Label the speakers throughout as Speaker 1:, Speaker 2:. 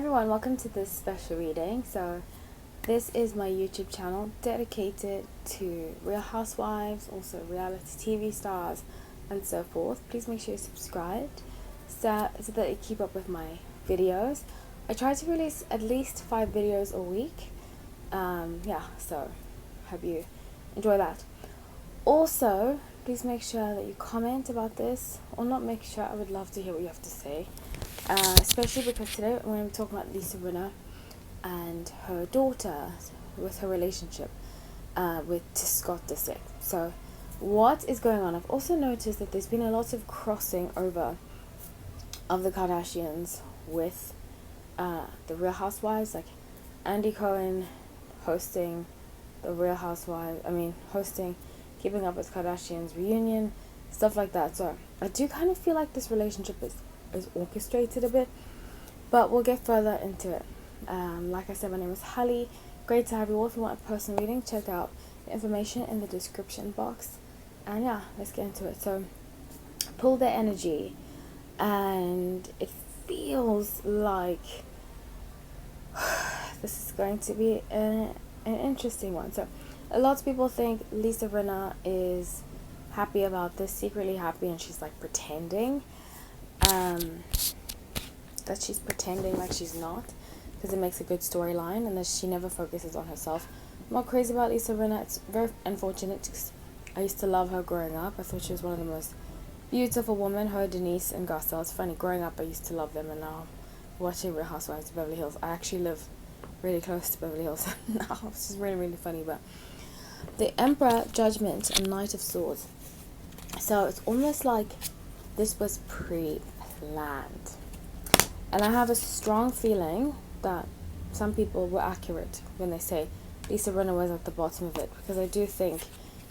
Speaker 1: everyone, welcome to this special reading. So this is my YouTube channel dedicated to Real Housewives, also reality TV stars and so forth. Please make sure you're subscribed so that you keep up with my videos. I try to release at least 5 videos a week. So hope you enjoy that. Also, please make sure that you comment about this, or not make sure, I would love to hear what you have to say. Especially because today I'm going to be talking about Lisa Rinna and her daughter with her relationship with Scott Disick. So what is going on? I've also noticed that there's been a lot of crossing over of the Kardashians with the Real Housewives, like Andy Cohen hosting the Real Housewives, hosting Keeping Up with Kardashians reunion, stuff like that. So I do kind of feel like this relationship is orchestrated a bit, but we'll get further into it. Like I said, my name is Holly. Great to have you all. If you want a personal reading, check out the information in the description box. And yeah, let's get into it. So pull their energy, and it feels like this is going to be an interesting one. So a lot of people think Lisa Rinna is happy about this, secretly happy, and she's like pretending that she's pretending like she's not, because it makes a good storyline, and that she never focuses on herself. I'm not crazy about Lisa Rinna. It's very unfortunate because I used to love her growing up. I thought she was one of the most beautiful women. Her, Denise, and Garcelle. It's funny, growing up I used to love them, and now watching Real Housewives of Beverly Hills, I actually live really close to Beverly Hills now, which is really, really funny. But the Emperor, Judgment, and Knight of Swords. So it's almost like this was pre-planned. And I have a strong feeling that some people were accurate when they say Lisa Rinna was at the bottom of it, because I do think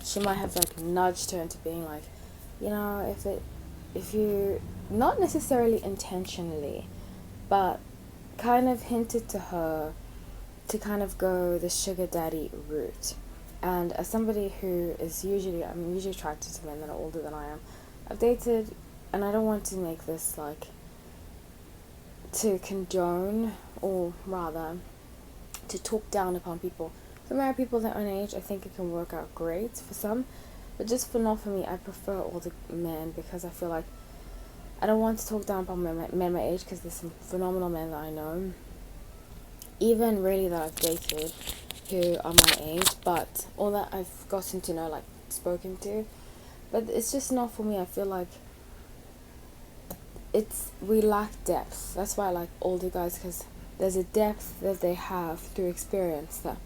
Speaker 1: she might have like nudged her into being like, you know, if you, not necessarily intentionally, but kind of hinted to her to kind of go the sugar daddy route. And as somebody who is I'm usually attracted to men that are older than I am. I've dated, and I don't want to make this like to condone, or rather to talk down upon people. For married people their own age, I think it can work out great for some, but just not for me. I prefer older men, because I feel like I don't want to talk down upon men my age, because there's some phenomenal men that I know, even really that I've dated, who are my age, but all that I've gotten to know, like spoken to, but it's just not for me. I feel like we lack depth. That's why I like older guys, because there's a depth that they have through experience that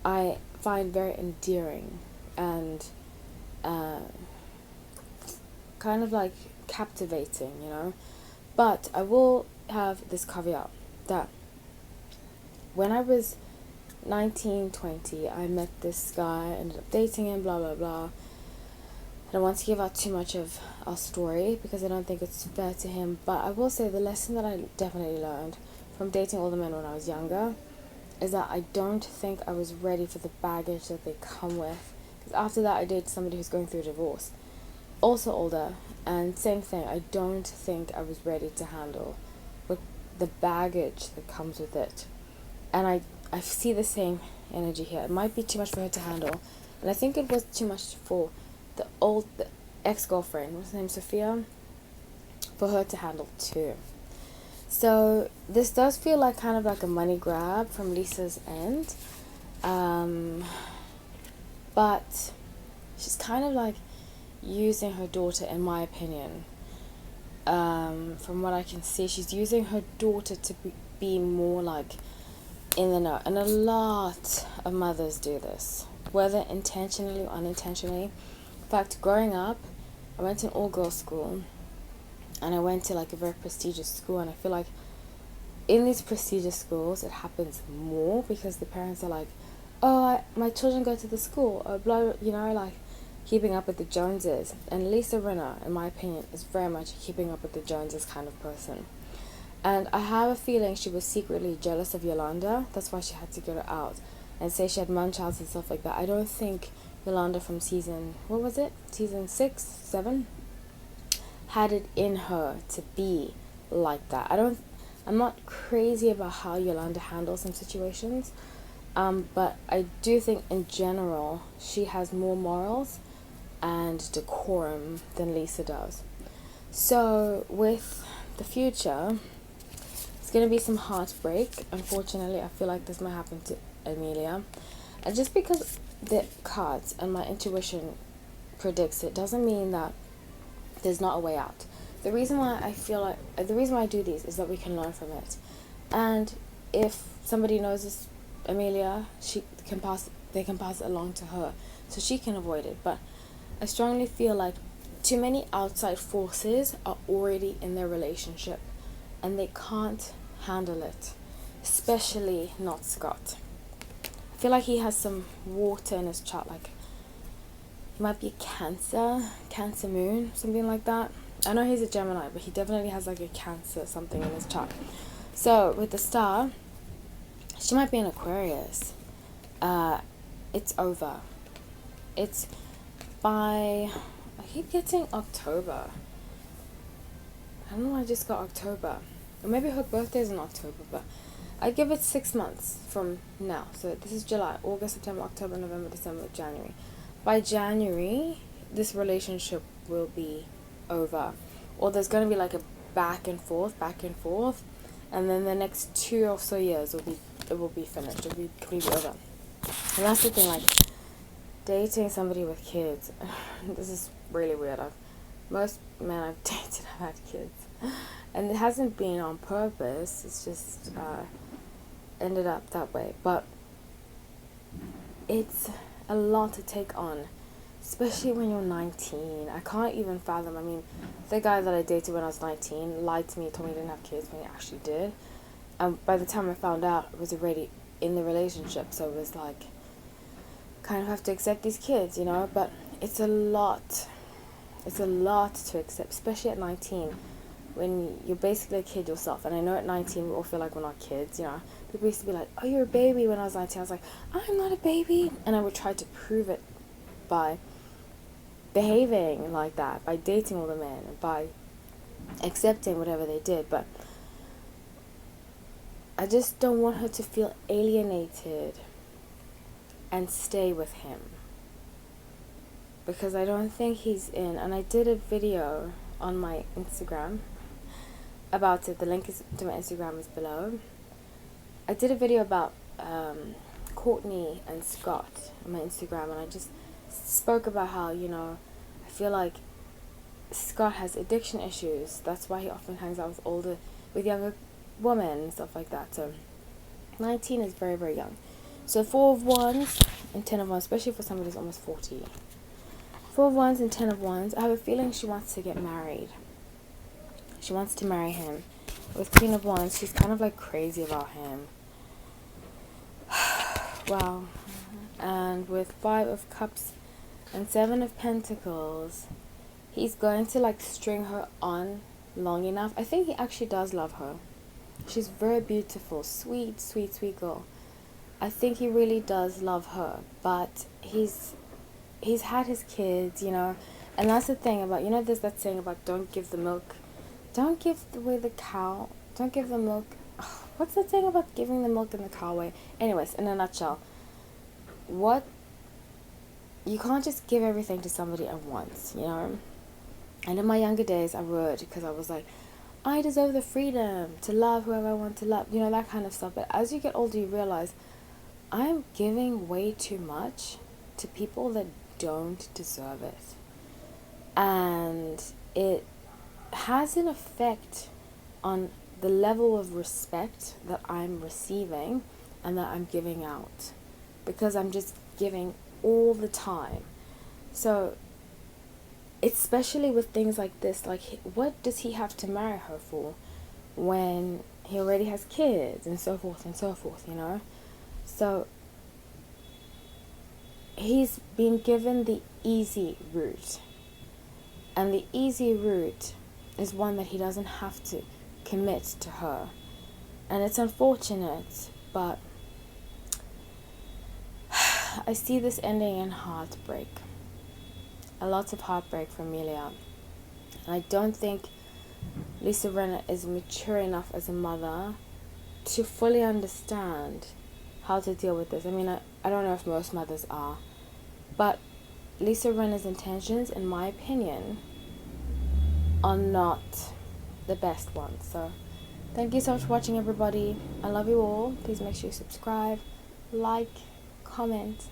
Speaker 1: I find very endearing and kind of like captivating, you know. But I will have this caveat that when I was 19, 20, I met this guy, ended up dating him, blah blah blah. I don't want to give out too much of our story because I don't think it's fair to him, but I will say the lesson that I definitely learned from dating older men when I was younger is that I don't think I was ready for the baggage that they come with. Because after that, I dated somebody who's going through a divorce, also older, and same thing. I don't think I was ready to handle with the baggage that comes with it. And I see the same energy here. It might be too much for her to handle, and I think it was too much for the ex-girlfriend, what's her name, Sophia, for her to handle too. So this does feel like kind of like a money grab from Lisa's end, but she's kind of like using her daughter, in my opinion. From what I can see, she's using her daughter to be more like in the know, and a lot of mothers do this, whether intentionally or unintentionally. In fact, growing up, I went to an all-girls school, and I went to like a very prestigious school, and I feel like in these prestigious schools it happens more because the parents are like, oh, my children go to the school, or blah, you know, like keeping up with the Joneses. And Lisa Rinna, in my opinion, is very much a keeping up with the Joneses kind of person. And I have a feeling she was secretly jealous of Yolanda. That's why she had to get her out and say she had munchauns and stuff like that. I don't think Yolanda from season 6, 7, had it in her to be like that. I'm not crazy about how Yolanda handles some situations, but I do think in general she has more morals and decorum than Lisa does. So with the future, it's going to be some heartbreak. Unfortunately, I feel like this might happen to Amelia. And just because the cards and my intuition predicts it doesn't mean that there's not a way out. The reason why I do these is that we can learn from it. And if somebody knows this Amelia, they can pass it along to her so she can avoid it. But I strongly feel like too many outside forces are already in their relationship and they can't handle it, especially not Scott. I feel like he has some water in his chart, like he might be a Cancer moon, something like that. I know he's a Gemini, but he definitely has like a Cancer something in his chart. So with the star, she might be an Aquarius. It's over. It's by, I keep getting October. I don't know why I just got October. Or maybe her birthday's in October, but I give it 6 months from now. So this is July, August, September, October, November, December, January. By January, this relationship will be over. Or there's going to be like a back and forth. And then the next 2 or so years it will be finished. It will be completely over. And that's the thing, like, dating somebody with kids. This is really weird. Most men I've dated have had kids. And it hasn't been on purpose. It's just ended up that way. But it's a lot to take on, especially when you're 19. I can't even fathom. I mean, the guy that I dated when I was 19 lied to me, told me he didn't have kids when he actually did. And by the time I found out, I was already in the relationship. So it was like, kind of have to accept these kids, you know. But it's a lot. It's a lot to accept, especially at 19, when you're basically a kid yourself. And I know at 19 we all feel like we're not kids, you know. People used to be like, oh, you're a baby when I was 19. I was like, I'm not a baby. And I would try to prove it by behaving like that, by dating all the men, by accepting whatever they did. But I just don't want her to feel alienated and stay with him, because I don't think he's in. And I did a video on my Instagram about it. The link to my Instagram is below. I did a video about Courtney and Scott on my Instagram, and I just spoke about how, you know, I feel like Scott has addiction issues. That's why he often hangs out with younger women and stuff like that. So 19 is very, very young. So 4 of Wands and 10 of Wands, especially for somebody who's almost 40. 4 of Wands and 10 of Wands. I have a feeling she wants to get married. She wants to marry him. With Queen of Wands, she's kind of like crazy about him. Wow. And with 5 of Cups and 7 of Pentacles, he's going to like string her on long enough. I think he actually does love her. She's very beautiful, sweet, sweet, sweet girl. I think he really does love her, but he's had his kids, you know. And that's the thing about, you know, there's that saying about don't give the milk, don't give away the cow, don't give the milk. What's that saying about giving the milk and the cow away? Anyways, in a nutshell, you can't just give everything to somebody at once, you know. And in my younger days, I would, because I was like, I deserve the freedom to love whoever I want to love, you know, that kind of stuff. But as you get older, you realize I'm giving way too much to people that don't deserve it. And it has an effect on the level of respect that I'm receiving and that I'm giving out, because I'm just giving all the time. So especially with things like this, like, what does he have to marry her for when he already has kids and so forth, you know? So he's been given the easy route, and the easy route is one that he doesn't have to commit to her. And it's unfortunate, but I see this ending in heartbreak. A lot of heartbreak for Amelia. And I don't think Lisa Rinna is mature enough as a mother to fully understand how to deal with this. I mean, I don't know if most mothers are, but Lisa Rinna's intentions, in my opinion, are not the best ones. So thank you so much for watching, everybody. I love you all. Please make sure you subscribe, like, comment.